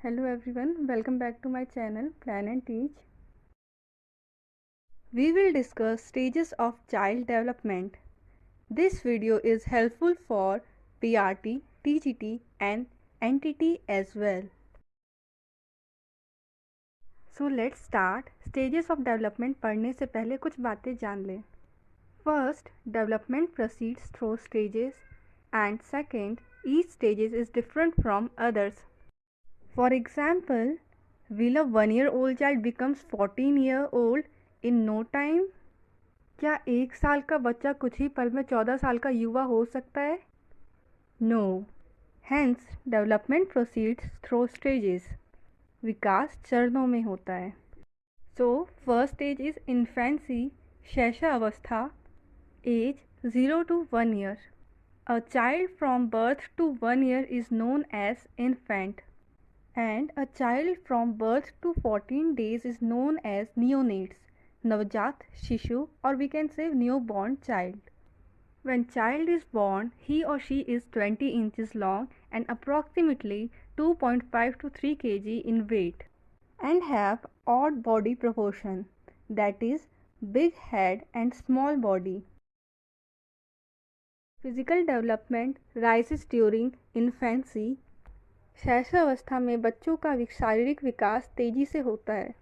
Hello everyone, welcome back to my channel Plan and Teach. We will discuss stages of child development. This video is helpful for PRT, TGT and NTT as well. So let's start. Stages of development पढ़ने से पहले कुछ बातें जान लें. First, development proceeds through stages and second, each stage is different from others. For example, will a 1-year-old child becomes 14-year-old in no time? क्या 1 साल का बच्चा कुछ ही पल में 14 साल का युवा हो सकता है? No. Hence, development proceeds through stages. विकास चरणों में होता है. So, first stage is infancy, शैशव अवस्था, age 0 to 1 year. A child from birth to 1 year is known as infant. And a child from birth to 14 days is known as neonates, Navjat Shishu, or we can say newborn child. When child is born, he or she is 20 inches long and approximately 2.5 to 3 kg in weight and have odd body proportion, that is big head and small body. Physical development rises during infancy. शैशवावस्था में बच्चों का शारीरिक विकास तेजी से होता है.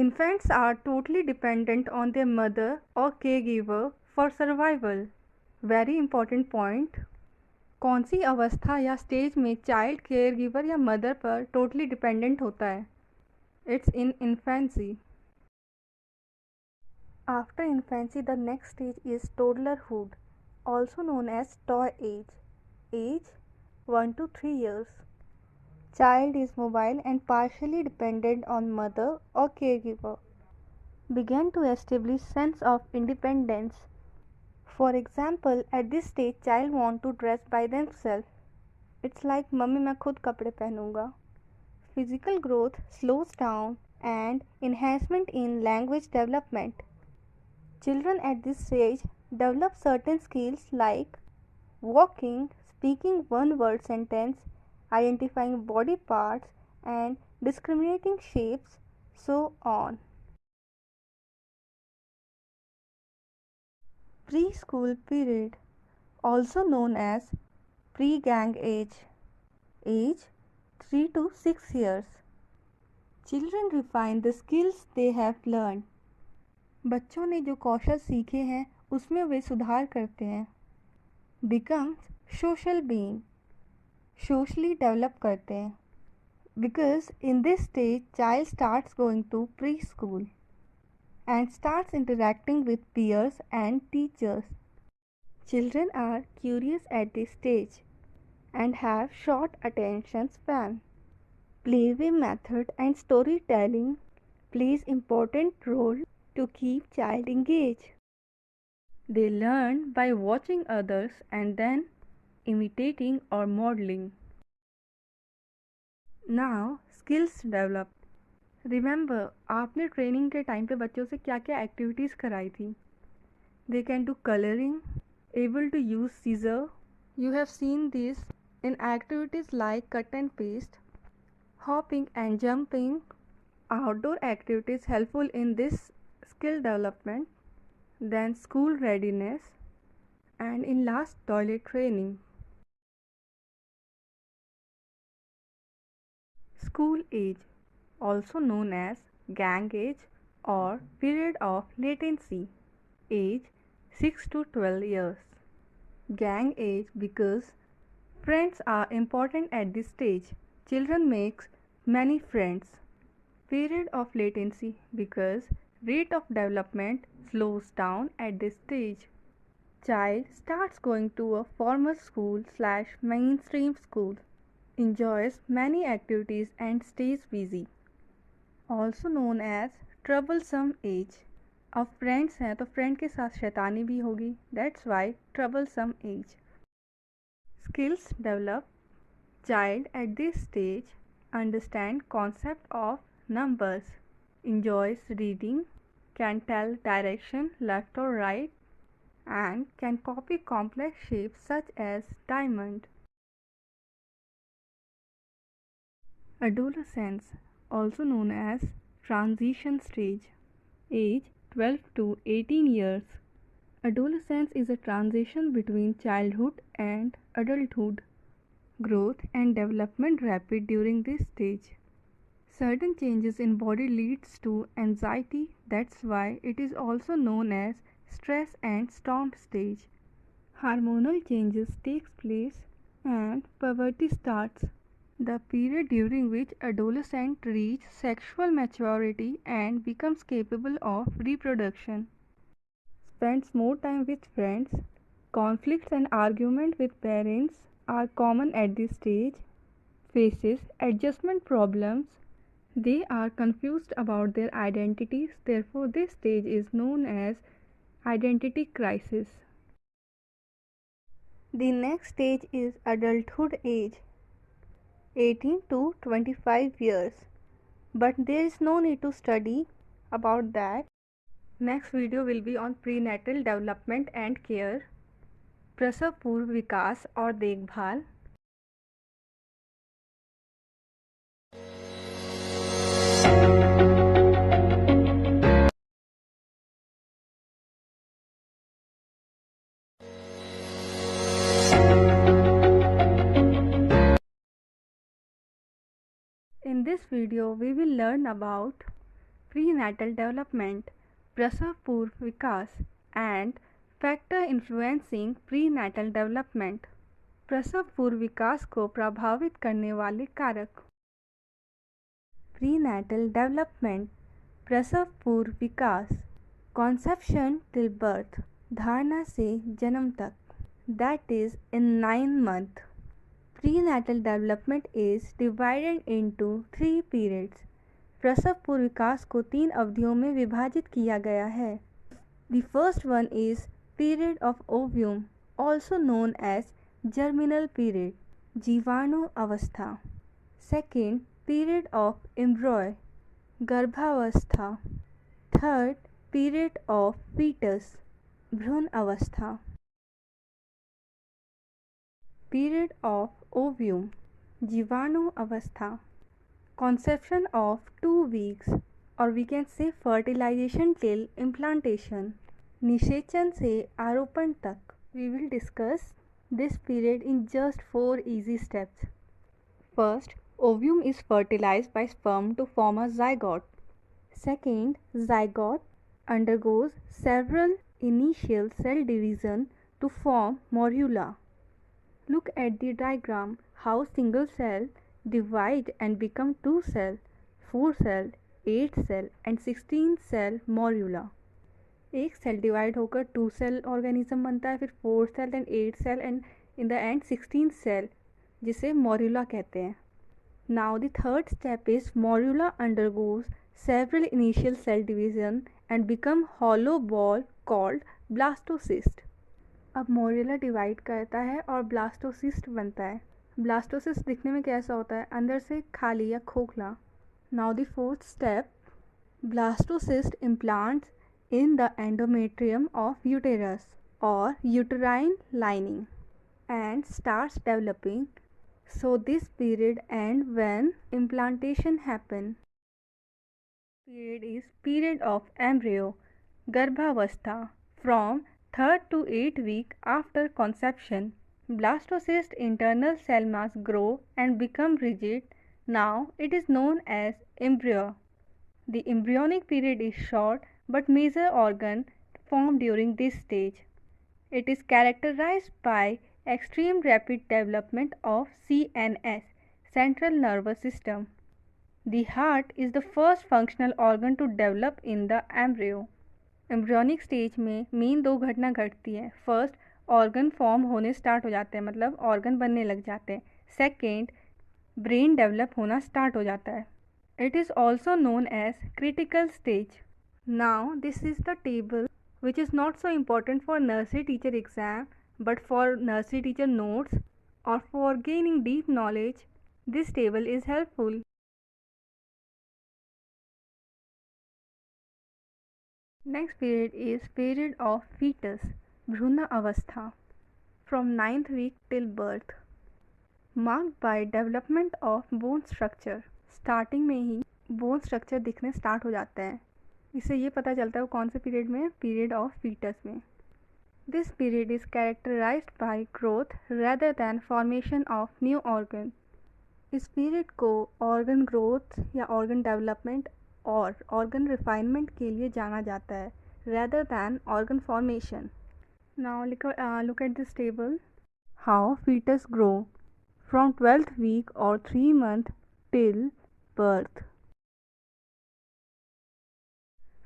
Infants are totally dependent on their mother or caregiver for survival. Very important point. कौन सी अवस्था या स्टेज में चाइल्ड केयर गिवर या मदर पर टोटली डिपेंडेंट होता है? It's in infancy. After infancy, the next stage is toddlerhood, also known as toy age. Age 1 to 3 years. Child is mobile and partially dependent on mother or caregiver. Began to establish sense of independence. For example, at this stage, child want to dress by themselves. It's like mummy मैं खुद कपड़े पहनूंगा. Physical growth slows down and enhancement in language development. Children at this stage develop certain skills like walking, speaking one word sentence, identifying body parts and discriminating shapes, so on. Preschool period, also known as pre-gang age 3 to 6 years. Children refine the skills they have learned. बच्चों ने जो कौशल सीखे हैं उसमें वे सुधार करते हैं. Becomes social being, socially develop करते हैं. Because in this stage child starts going to preschool and starts interacting with peers and teachers. Children are curious at this stage and have short attention span. Playway method and storytelling plays important role to keep child engaged. They learn by watching others and then imitating or modeling. Now skills develop. Remember, आपने training के time पे बच्चों से क्या क्या activities कराई थी. They can do coloring, able to use scissor. You have seen this in activities like cut and paste, hopping and jumping. Outdoor activities helpful in this skill development. Then school readiness and in last toilet training. School age, also known as gang age or period of latency, age 6 to 12 years. Gang age because friends are important at this stage. Children makes many friends. Period of latency because rate of development slows down at this stage. Child starts going to a formal school / mainstream school, enjoys many activities and stays busy. Also known as troublesome age. अब friends हैं तो friend के साथ शैतानी भी होगी. That's why troublesome age. Skills develop. Child at this stage understand concept of numbers, enjoys reading, can tell direction left or right, and can copy complex shapes such as diamond. Adolescence, also known as transition stage, age 12 to 18 years. Adolescence is a transition between childhood and adulthood. Growth and development rapid during this stage. Certain changes in body leads to anxiety. That's why it is also known as stress and storm stage. Hormonal changes takes place and puberty starts, the period during which adolescents reach sexual maturity and becomes capable of reproduction. Spends more time with friends. Conflicts and arguments with parents are common at this stage. Faces adjustment problems. They are confused about their identities, therefore, this stage is known as identity crisis. The next stage is adulthood age, 18 to 25 years. But there is no need to study about that. Next video will be on prenatal development and care, प्रसव पूर्व विकास और देखभाल. In this video, we will learn about prenatal development, प्रसव पूर्व विकास, and factor influencing prenatal development. प्रसव पूर्व विकास को प्रभावित करने वाले कारक. Prenatal development, प्रसव पूर्व विकास, conception till birth, धारणा से जन्म तक, that is in 9 months. Prenatal development is divided into 3 periods. प्रसव पूर्व विकास को 3 अवधियों में विभाजित किया गया है. The first one is period of ovum, also known as germinal period, जीवाणु अवस्था. Second, period of embryo, गर्भावस्था. Third, period of fetus, भ्रूण अवस्था. Period of ovum, जीवाणु अवस्था. Conception of 2 weeks, or we can say fertilization till implantation, निषेचन से आरोपण तक. We will discuss this period in just 4 easy steps. First, ovum is fertilized by sperm to form a zygote. Second, zygote undergoes several initial cell division to form morula. Look at the diagram how single cell divide and become 2 cell, 4 cell, 8 cell and 16 cell morula. एक cell divide होकर 2 cell organism बनता है, फिर 4 cell then 8 cell and in the end 16 cell, जिसे morula कहते हैं. Now the third step is morula undergoes several initial cell division and become hollow ball called blastocyst. अब morula divide करता है और ब्लास्टोसिस्ट बनता है. ब्लास्टोसिस्ट दिखने में कैसा होता है? अंदर से खाली या खोखला. Now the fourth step, blastocyst implants in the endometrium of uterus or uterine lining and starts developing. So this period ends when implantation happen. Period is period of embryo, garbhavastha, from 3rd to 8th week after conception. Blastocyst internal cell mass grow and become rigid. Now it is known as embryo. The embryonic period is short but major organ form during this stage. It is characterized by extreme rapid development of CNS, central nervous system. The heart is the first functional organ to develop in the embryo. Embryonic stage में main 2 घटना घटती है. First, organ form होने start हो जाते हैं, मतलब organ बनने लग जाते हैं. सेकेंड, ब्रेन डेवलप होना स्टार्ट हो जाता है. It is also known as critical stage. Now this is the table which is not so important for nursery teacher exam, but for nursery teacher notes or for gaining deep knowledge, this table is helpful. Next period is period of fetus, bhruna avastha, from 9th week till birth, marked by development of bone structure. Starting में ही bone structure दिखने start हो जाता है। इससे ये पता चलता है वो कौन से पीरियड में, पीरियड ऑफ फीटस में। This period is characterised by growth rather than formation of new organ. इस पीरियड को ऑर्गन ग्रोथ या ऑर्गन डेवलपमेंट और ऑर्गन रिफाइनमेंट के लिए जाना जाता है, rather than organ formation. Now look at this table. How fetus grow from 12th week or 3 month till birth.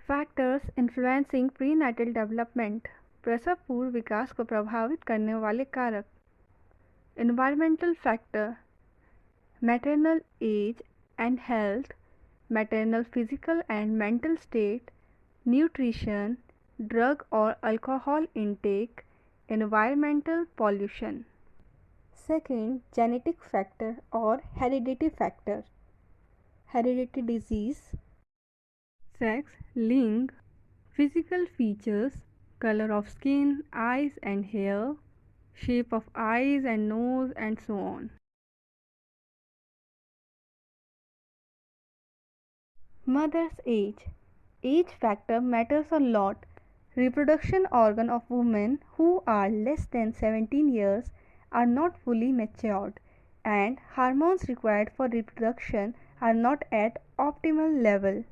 Factors influencing prenatal development. प्रसव पूर्व विकास को प्रभावित करने वाले कारक. Environmental factor. Maternal age and health, maternal physical and mental state, nutrition, drug or alcohol intake, environmental pollution. Second, genetic factor or hereditary factor. Hereditary disease, sex, ling, physical features, color of skin, eyes and hair, shape of eyes and nose, and so on. Mother's age. Age factor matters a lot. Reproduction organ of women who are less than 17 years are not fully matured, and hormones required for reproduction are not at optimal level.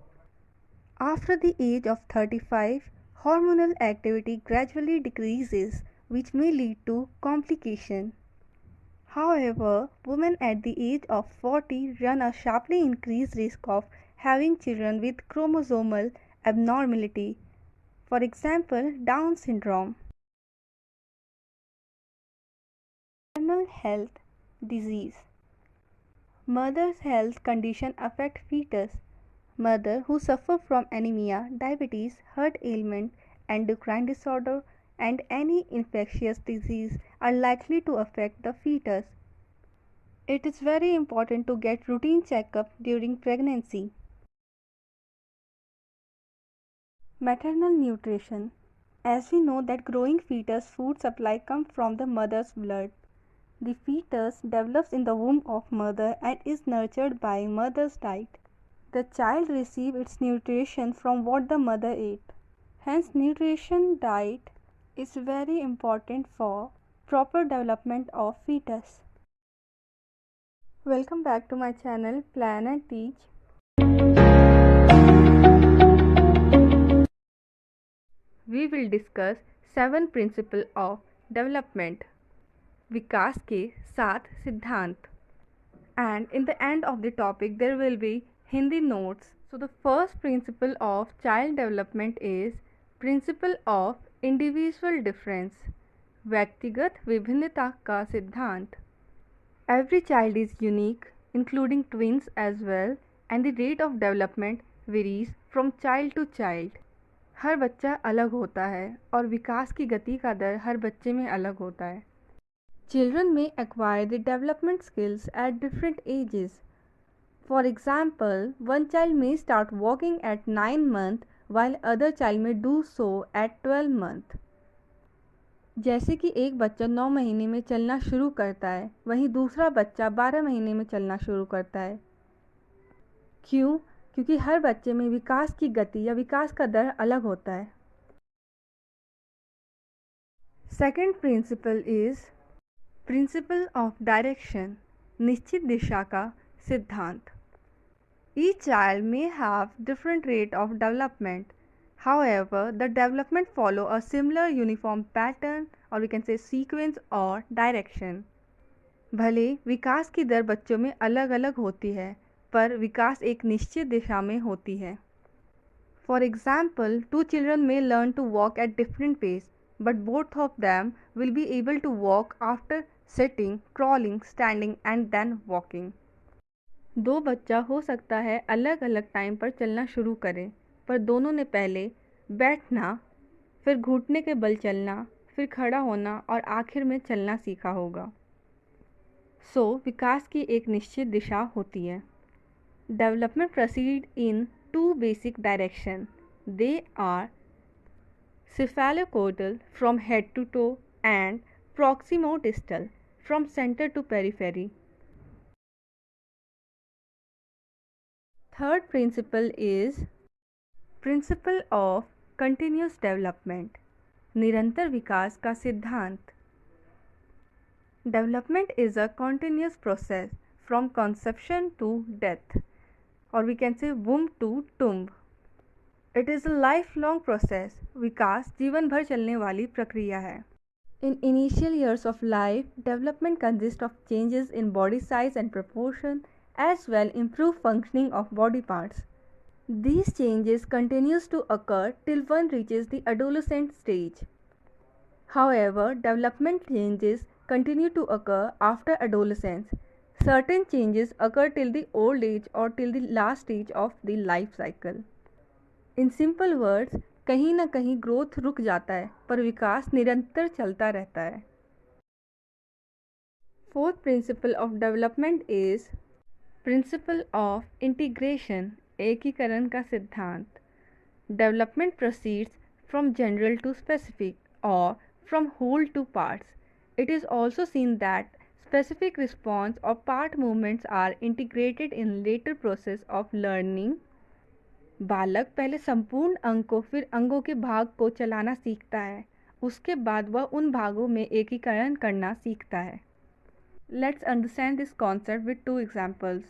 After the age of 35, hormonal activity gradually decreases, which may lead to complication. However, women at the age of 40 run a sharply increased risk of having children with chromosomal abnormality, for example, Down syndrome. Maternal health disease. Mother's health condition affect fetus. Mother who suffer from anemia, diabetes, heart ailment, endocrine disorder, and any infectious disease are likely to affect the fetus. It is very important to get routine checkup during pregnancy. Maternal nutrition. As we know that growing fetus food supply comes from the mother's blood. The fetus develops in the womb of mother and is nurtured by mother's diet. The child receives its nutrition from what the mother ate. Hence, nutrition diet is very important for proper development of fetus. Welcome back to my channel Plan and Teach. We will discuss 7 principles of development. विकास के 7 सिद्धांत. And in the end of the topic there will be Hindi notes. So the first principle of child development is principle of individual difference. व्यक्तिगत विभिन्नता का सिद्धांत. Every child is unique, including twins as well, and the rate of development varies from child to child. हर बच्चा अलग होता है और विकास की गति का दर हर बच्चे में अलग होता है. Children may acquire the development skills at different ages. For example, one child may start walking at 9 months while other child may do so at 12 months. जैसे कि एक बच्चा 9 महीने में चलना शुरू करता है, वहीं दूसरा बच्चा 12 महीने में चलना शुरू करता है. क्यों? क्योंकि हर बच्चे में विकास की गति या विकास का दर अलग होता है. Second principle is principle of direction. निश्चित दिशा का सिद्धांत. Each child may have different rate of development. However, the development follow a similar uniform pattern, or we can say sequence or direction. भले विकास की दर बच्चों में अलग अलग होती है, पर विकास एक निश्चित दिशा में होती है. For example, 2 children may learn to walk at different pace, but both of them will be able to walk after sitting, crawling, standing and then walking. 2 बच्चा हो सकता है अलग अलग टाइम पर चलना शुरू करें, पर दोनों ने पहले बैठना, फिर घुटने के बल चलना, फिर खड़ा होना और आखिर में चलना सीखा होगा. सो विकास की एक निश्चित दिशा होती है. Development proceed in 2 basic directions. They are cephalocaudal from head to toe and proximodistal from center to periphery. Third principle is principle of continuous development, निरंतर विकास का सिद्धांत. Development is a continuous process from conception to death, or we can say womb to tomb. It is a lifelong process. विकास जीवन भर चलने वाली प्रक्रिया है. In initial years of life, development consists of changes in body size and proportion, as well improved functioning of body parts. These changes continues to occur till one reaches the adolescent stage. However, development changes continue to occur after adolescence. Certain changes occur till the old age or till the last stage of the life cycle. In simple words, कहीं ना कहीं growth रुक जाता है पर विकास निरंतर चलता रहता है. Fourth principle of development is principle of integration, एकीकरण का सिद्धांत. Development proceeds from general to specific और from whole to parts. It is also seen that specific response or part movements are integrated in later process of learning. बालक पहले संपूर्ण अंग को फिर अंगों के भाग को चलाना सीखता है. उसके बाद वह उन भागों में एकीकरण करना सीखता है. Let's understand this concept with 2 examples.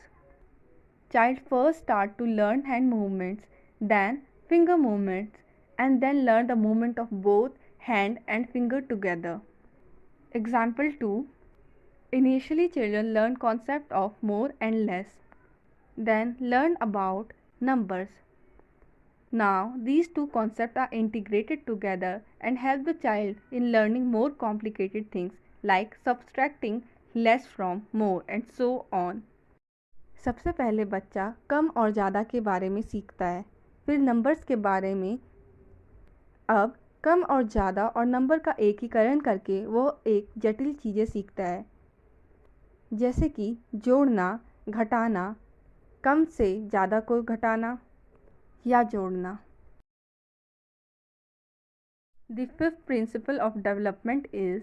Child first start to learn hand movements, then finger movements, and then learn the movement of both hand and finger together. Example 2. Initially, children learn concept of more and less, then learn about numbers. Now, these two concepts are integrated together and help the child in learning more complicated things like subtracting less from more and so on. सबसे पहले बच्चा कम और ज़्यादा के बारे में सीखता है, फिर नंबर्स के बारे में. अब कम और ज़्यादा और नंबर का एकीकरण करके वो एक जटिल चीज़ें सीखता है, जैसे कि जोड़ना, घटाना, कम से ज़्यादा को घटाना या जोड़ना. The fifth principle of development is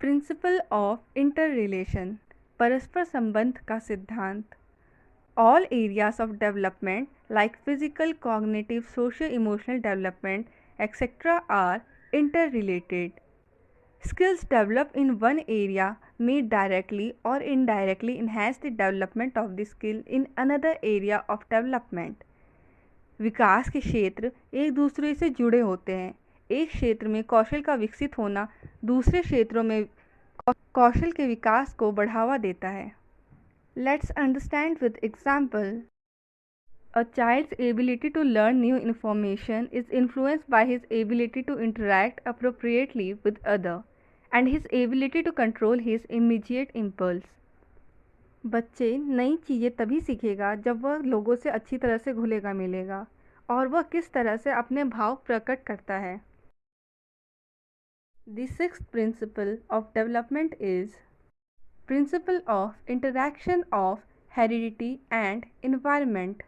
principle of interrelation, परस्पर संबंध का सिद्धांत. All areas of development like physical, cognitive, socio-emotional development, etc. are interrelated. Skills developed in one area may directly or indirectly enhance the development of the skill in another area of development. विकास के क्षेत्र एक दूसरे से जुड़े होते हैं. एक क्षेत्र में कौशल का विकसित होना दूसरे क्षेत्रों में कौशल के विकास को बढ़ावा देता है. Let's understand with example. A child's ability to learn new information is influenced by his ability to interact appropriately with others and his ability to control his immediate impulse. बच्चे नई चीज़ें तभी सीखेगा जब वह लोगों से अच्छी तरह से घुलेगा मिलेगा और वह किस तरह से अपने भाव प्रकट करता है. The sixth principle of development is principle of interaction of heredity and environment.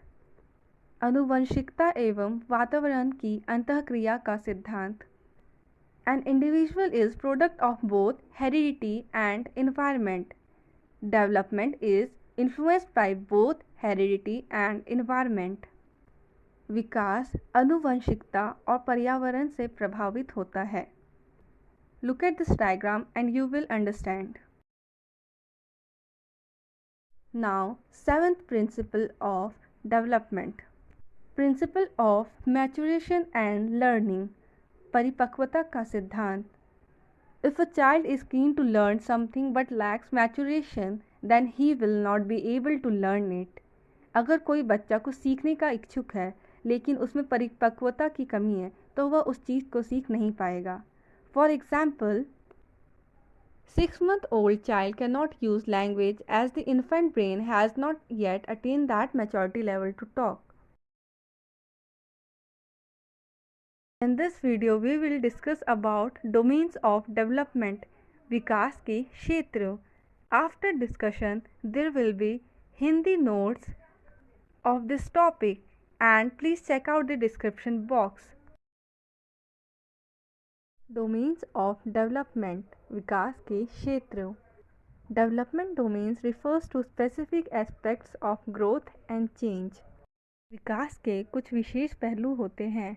आनुवंशिकता एवं वातावरण की अंतःक्रिया का सिद्धांत. An individual is product of both heredity and environment. Development is influenced by both heredity and environment. विकास आनुवंशिकता और पर्यावरण से प्रभावित होता है. Look at this diagram and you will understand. Now, seventh principle of development. Principle of maturation and learning, परिपक्वता का सिद्धांत. If a child is keen to learn something but lacks maturation, then he will not be able to learn it. अगर कोई बच्चा कुछ सीखने का इच्छुक है लेकिन उसमें परिपक्वता की कमी है तो वह उस चीज़ को सीख नहीं पाएगा. For example, 6-month-old child cannot use language as the infant brain has not yet attained that maturity level to talk. In this video, we will discuss about domains of development, विकास के क्षेत्र. After discussion, there will be Hindi notes of this topic and please check out the description box. Domains of development, विकास के क्षेत्र. Development domains refers to specific aspects of growth and change. विकास के कुछ विशेष पहलू होते हैं।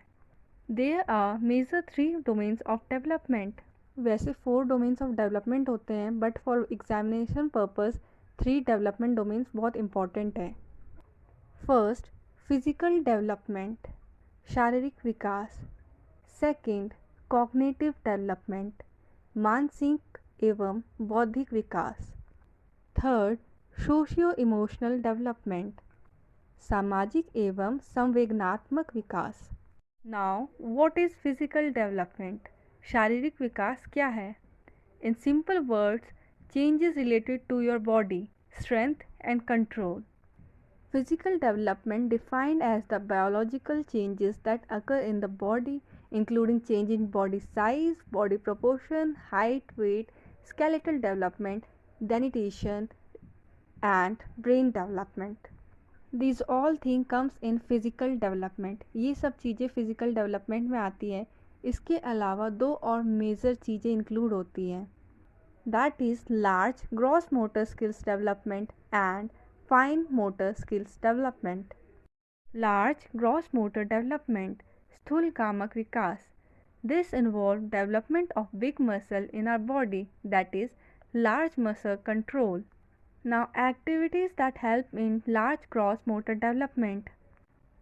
There are major 3 domains of development. वैसे 4 domains of development होते हैं, but for examination purpose 3 development domains बहुत इंपॉर्टेंट हैं। फर्स्ट, फिजिकल डेवलपमेंट, शारीरिक विकास। सेकंड, कॉग्निटिव डेवलपमेंट, मानसिक एवं बौद्धिक विकास। थर्ड, सोशियो इमोशनल डेवलपमेंट, सामाजिक एवं संवेदनात्मक विकास। Now what is physical development? शारीरिक विकास क्या है? In simple words, changes related to your body, strength and control. Physical development defined as the biological changes that occur in the body, including change in body size, body proportion, height, weight, skeletal development, dentition, and brain development. These all things comes in physical development. ये सब चीज़ें physical development में आती हैं. इसके अलावा 2 और major चीज़ें इंक्लूड होती हैं. That is large gross motor skills development and fine motor skills development. Large gross motor development, स्थूल कामक विकास. This involves development of big muscle in our body, that is large muscle control. Now activities that help in large gross motor development: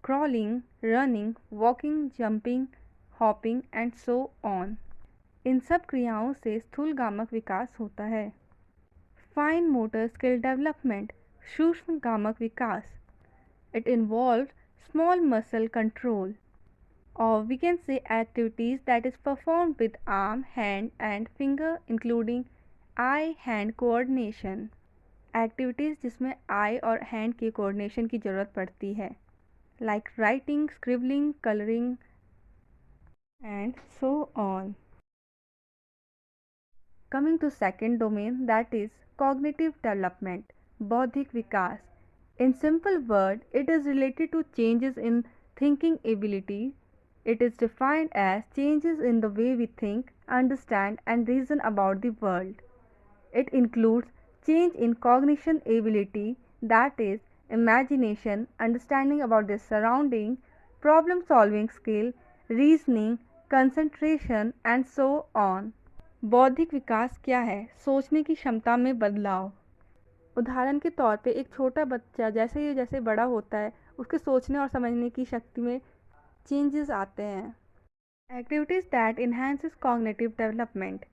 crawling, running, walking, jumping, hopping and so on. इन सब क्रियाओं से स्थूल कामक विकास होता है. Fine motor skill development, सूक्ष्म कामक विकास. It involves small muscle control, or we can say activities that is performed with arm, hand and finger, including eye hand coordination. Activities जिसमें आई और हैंड की कोऑर्डिनेशन की ज़रूरत पड़ती है, like writing, scribbling, colouring and so on. Coming to second domain, that is cognitive development, बौद्धिक विकास. In simple word, it is related to changes in thinking ability. It is defined as changes in the way we think, understand and reason about the world. It includes change in cognition ability, that is imagination, understanding about their surrounding, problem solving skill, reasoning, concentration and so on. बौद्धिक विकास क्या है? सोचने की क्षमता में बदलाव. उदाहरण के तौर पे एक छोटा बच्चा जैसे बड़ा होता है, उसके सोचने और समझने की शक्ति में चेंजेस आते हैं. Activities that enhances cognitive development,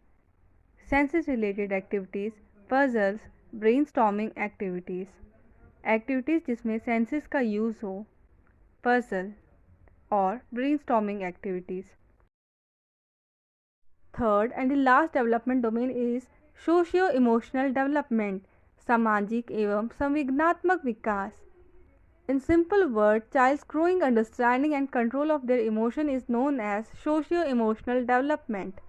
senses related activities, puzzles, brainstorming activities. Activities जिसमें सेंसेस का यूज़ हो, पजल और brainstorming activities. Third and the last development domain is socio-emotional development, सामाजिक एवं संवेदनात्मक विकास. In simple words, child's growing understanding and control of their emotion is known as socio-emotional development.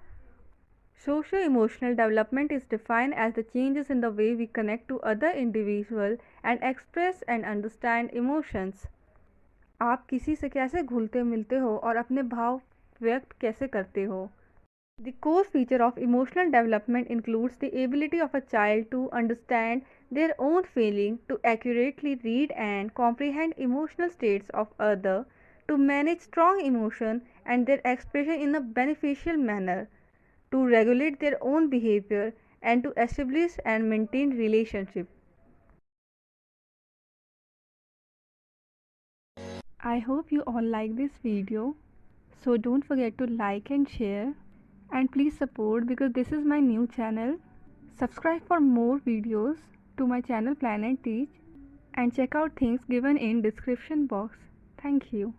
Socio-emotional development is defined as the changes in the way we connect to other individuals and express and understand emotions. आप किसी से कैसे घुलते मिलते हो और अपने भाव व्यक्त कैसे करते हो. The core feature of emotional development includes the ability of a child to understand their own feeling, to accurately read and comprehend emotional states of others, to manage strong emotion and their expression in a beneficial manner, to regulate their own behavior, and to establish and maintain relationship. I hope you all like this video, so don't forget to like and share. And please support because this is my new channel. Subscribe for more videos to my channel Plan and Teach, and check out things given in description box. Thank you.